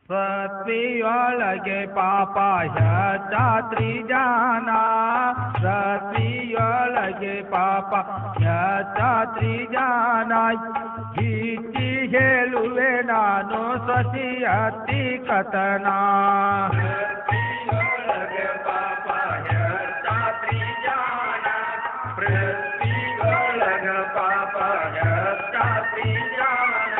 ಪೃಥ್ವಿಯೊಳಗೆ ಪಾಪ ಹೆಚ್ಚಾತ್ರಿ ಜಾನ ಪೃಥ್ವಿಯೊಳಗೆ ಪಾಪ ಹೆಚ್ಚಾತ್ರಿ ಜಾನ ಗೀಚಿ ಹೇಳುವೆ ನಾನು ಸಸಿ ಅತಿ ಕಥನ ಪೃಥ್ವಿಯೊಳಗೆ ಪಾಪ ಹೆಚ್ಚಾತ್ರಿ ಜಾನ ಪೃಥ್ವಿಯೊಳಗೆ ಪಾಪ ಹೆಚ್ಚಾತ್ರಿ ಜಾನ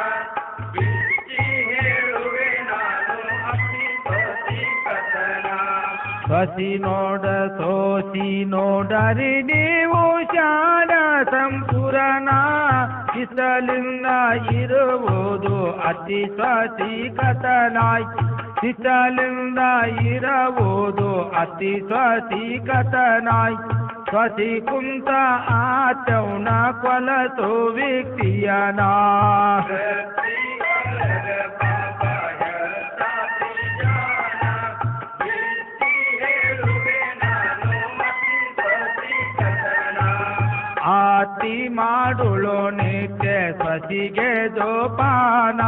ಸ್ವಸಿ ನೋಡ ಸೋಸಿ ನೋಡರಿ ನೀವು ಶಾನ ಸಂಪೂರ್ಣ ಶಿಸ್ತಲಿಂದ ಇರುವುದು ಅತಿ ಸ್ವಸಿ ಕಥನಾಯ್ ಶಿಸ್ತಲಿಂದ ಇರುವುದು ಅತಿ ಸ್ವಸಿ ಕಥನಾಯ್ ಸ್ವಸಿ ಕುಂತ ಆಚೌನ ಕೊಲಸೋ ವ್ಯಕ್ತಿಯನ ಆತಿ ಮಾಡುಳು ನಿತ್ಯ ಸ್ವಸಿಗೆ ಜೋಪಾನ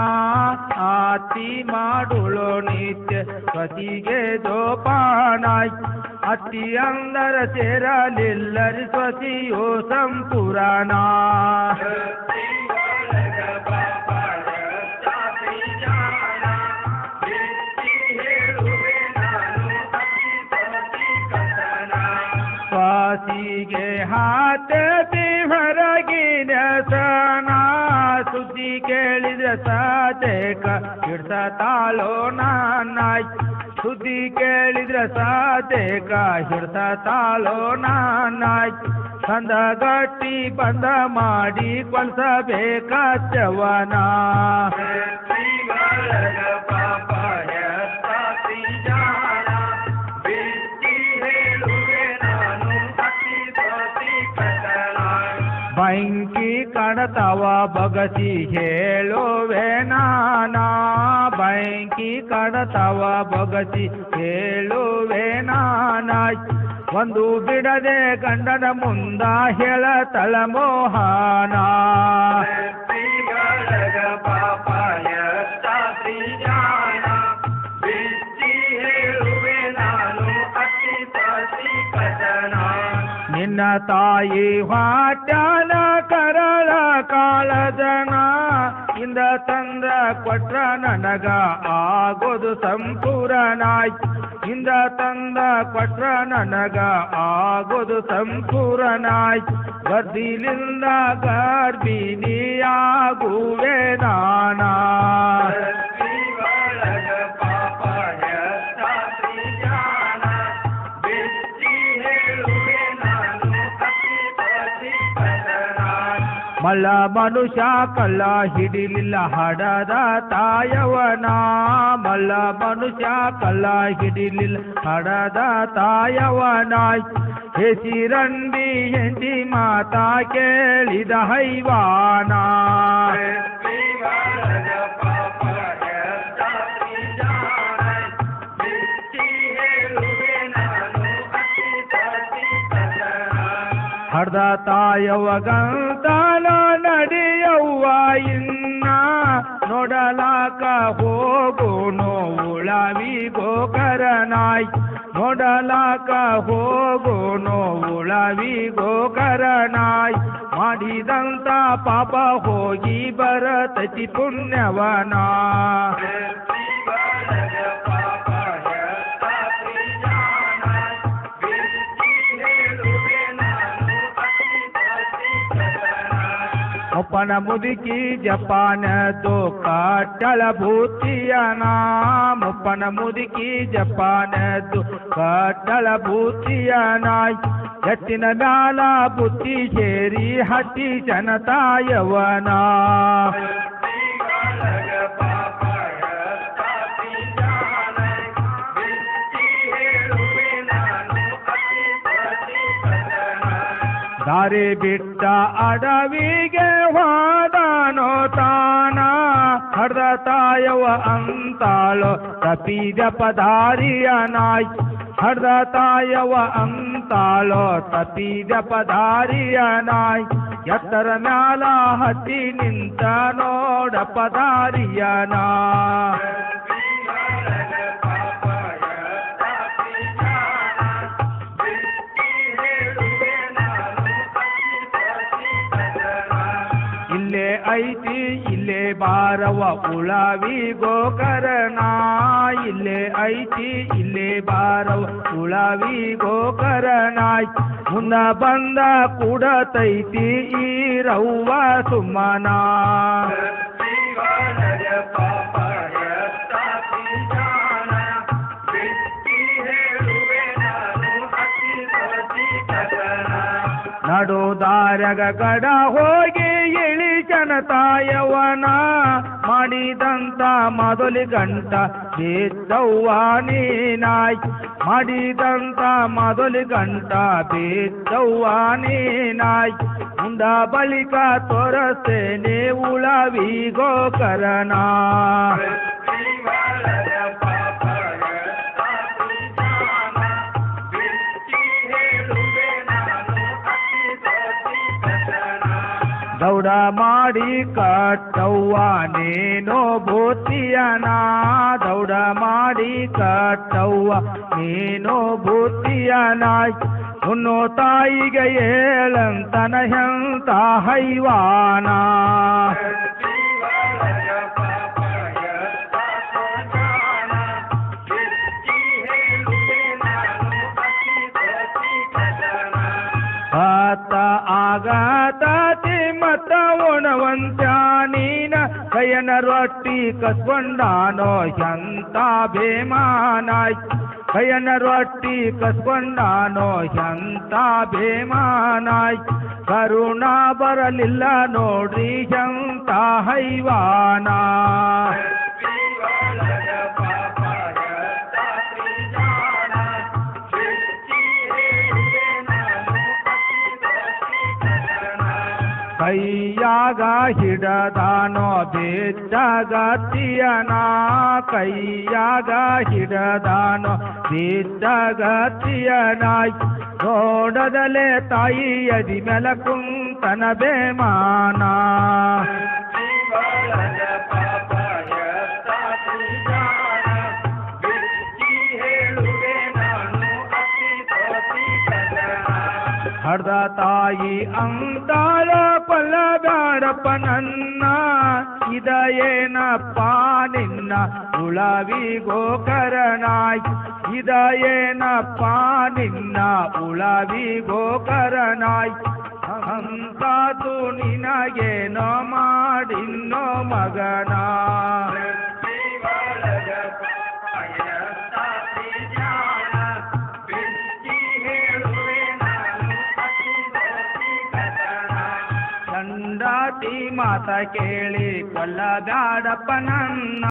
ಆತಿ ಮಾಡುಳು ನಿತ್ಯ ಸ್ವಸಿಗೆ ಜೋಪಾನ ಅತಿ ಅಂದರ ಸೇರಲಿಲ್ಲರಿ ಸ್ವಸಿಯೋ ಸಂಪೂರ್ಣ ಸ್ವಸಿಗೆ ಹಾತತಿ ಹೊರಗಿನ ಸನ ಸುದ್ದಿ ಕೇಳಿದ ಸಾಧಕ ಹಿಡ್ಸ ತಾಳೋ ನಾನಾಯ್ ಸುದ್ದಿ ಕೇಳಿದ್ರ ಸಾಧಕ ಹಿಡ್ಸ ತಾಳೋ ನಾನಾಯ್ ಸಂದ ಗಟ್ಟಿ ಬಂದ ಮಾಡಿ ಕೊಲ್ಸಬೇಕಾಚವನ ಬೆಂಕಿ ಕಡತವ ಬಗಸಿ ಹೇಳುವೆ ನಾನಾ ಬೆಂಕಿ ಕಡತವ ಬಗಸಿ ಹೇಳುವೆ ನಾನಾ ಒಂದು ಬಿಡದೆ ಗಂಡನ ಮುಂದ ಹೇಳತಳ ಮೋಹನ ನಿನ್ನ ತಾಯಿ ಹೊಟ್ಯಾನ ಕರಳ ಕಾಳಜನ ಇಂದ ತಂದ ಕೊಟ್ರ ನನಗ ಆಗೋದು ಸಂಪೂರ್ಣಾಯ್ ಇಂದ ತಂದ ಕೊಟ್ರ ನನಗ ಆಗೋದು ಸಂಪೂರ್ಣಾಯ್ ಗರ್ಭಿಲಿಂದ ಗರ್ಭಿಣಿಯಾಗುವೆ ನಾನಾ ಮಲ್ಲ ಮನುಷ್ಯ ಕಳ್ಳ ಹಿಡಿಲಿಲ್ಲ ಹಡದ ತಾಯವನ ಮಲ್ಲ ಮನುಷ್ಯ ಕಳ್ಳ ಹಿಡಿಲಿಲ್ಲ ಹಡದ ತಾಯವನ ಹೆಸಿರಂಡಿ ಹೆಂಡಿ ಮಾತಾ ಕೇಳಿದ ಹೈವಾನ ಹಡ್ದ ತಾಯವಗಂತಾನ ನಡೆಯವ್ವ ಇನ್ನ ನೋಡಲಾಕ ಹೋಗೋನು ಉಳವಿ ಗೋಕರನಾಯ್ ನೋಡಲಾಕ ಹೋಗೋನು ಉಳವಿ ಗೋಕರನಾಯ್ ಮಾಡಿದಂತ ಪಾಪ ಹೋಗಿ ಬರತತಿ ಪುಣ್ಯವನ ಮುಪ್ಪನ ಮುದುಕಿ ಜಪಾನ ತೋ ಕಟ್ಟಳ ಭೂತಿಯನ ಮುಪ್ಪನ ಮುದುಕಿ ಜಪಾನ ತೋ ಕಟ್ಟಳ ಭೂತಿಯನ ಎತ್ತಿನ ಮ್ಯಾಲ ಬುತ್ತಿ ಸೇರಿ ಹಟ್ಟಿ ಜನತಾಯವನ ದಾರಿ ಬಿಟ್ಟ ಅಡವಿಗೆ ಹೋದನೋ ತಾನ ಹಡ್ದ ತಾಯವ ಅಂತಾಳೋ ತಪ್ಪಿದ ಪದಾರಿಯನಾಯ್ ಹಡ್ದ ತಾಯವ ಅಂತಾಳೋ ತಪ್ಪಿದ ಪದಾರಿಯನಾಯ್ ಎತ್ತರ ಮ್ಯಾಲ ಹತ್ತಿ ನಿಂತ ನೋಡ ಪದಾರಿಯನ ಐತಿ ಇಲ್ಲೇ ಬಾರವ ಉಳವಿ ಗೋಕರ್ಣ ಇಲ್ಲೇ ಐತಿ ಇಲ್ಲೇ ಬಾರವ ಉಳವಿ ಗೋಕರ್ಣ ಮುಂದ ಬಂದ ಕೂಡತೈತಿ ಈ ರವ್ವ ಸುಮ್ಮನ ನಡುದಾರಗ ಗಡ ಹೋಗಿ ಇಳಿಚನ ತಾಯವನ ಮಾಡಿದಂತ ಮೊದಲು ಗಂಟ ಬೇದ್ದವ್ವ ನೀನಾಯ್ ಮಾಡಿದಂತ ಮೊದಲು ಗಂಟ ಬೇದ್ದವ್ವ ನೀನಾಯ್ ಮುಂದ ಬಳಿಕ ತೋರಸ್ತೇನೆ ಉಳವಿ ಗೋಕರ್ಣ ದೌಡ ಮಾಡಿ ಕಟ್ಟವ್ವ ನೇನೋ ಭೂತಿಯನ ದೌಡ ಮಾಡಿ ಕಟ್ಟವ್ವ ನೇನೋ ಭೂತಿಯನ ಹುಣ್ಣು ತಾಯಿಗೆ ಏಳಂತನ ಹೆಂತ ಹೈವಾನ ಆತ ಆಗತಾತಿ ಮತ ಉಣವಂತ ನೀನ ಕೈಯನ ರೊಟ್ಟಿ ಕಸ್ಕೊಂಡಾನೋ ಎಂತ ಬೇಮಾನಾಯ್ ಕೈಯನ ರೊಟ್ಟಿ ಕಸ್ಕೊಂಡಾನೋ ಎಂತ ಬೇಮಾನಾಯ್ ಕರುಣ ಬರಲಿಲ್ಲ ನೋಡ್ರಿ ಎಂತ ಹೈವಾನ ಕೈಯಾಗ ಹಿಡದಾನೋ ಬೇಜಗತಿಯನ ಕೈಯಾಗ ಹಿಡದಾನೋ ಬೇಜಗತಿಯನಾಯ್ ನೋಡದಲೆ ತಾಯಿಯದಿ ಮೇಲೆ ಕುಂತನ ಬೇಮಾನ ಹಡ್ದ ತಾಯಿ ಅಂತಾಳ ಕೊಲ್ಲಬ್ಯಾಡಪ್ಪ ನನ್ನ ಇದ ಏನಪ್ಪ ನಿನ್ನ ಉಳವಿ ಗೋಕರ್ಣಾಯ್ ಇದ ಏನಪ್ಪ ನಿನ್ನ ಉಳವಿ ಗೋಕರ್ಣಾಯ್ ಅಂತಾತು ನಿನಗೇನೋ ಮಾಡಿನ್ನೋ ಮಗನ ಸಂಡಾತಿ ಮಾತ ಕೇಳಿ ಕೊಲ್ಲಬ್ಯಾಡಪ್ಪ ನನ್ನ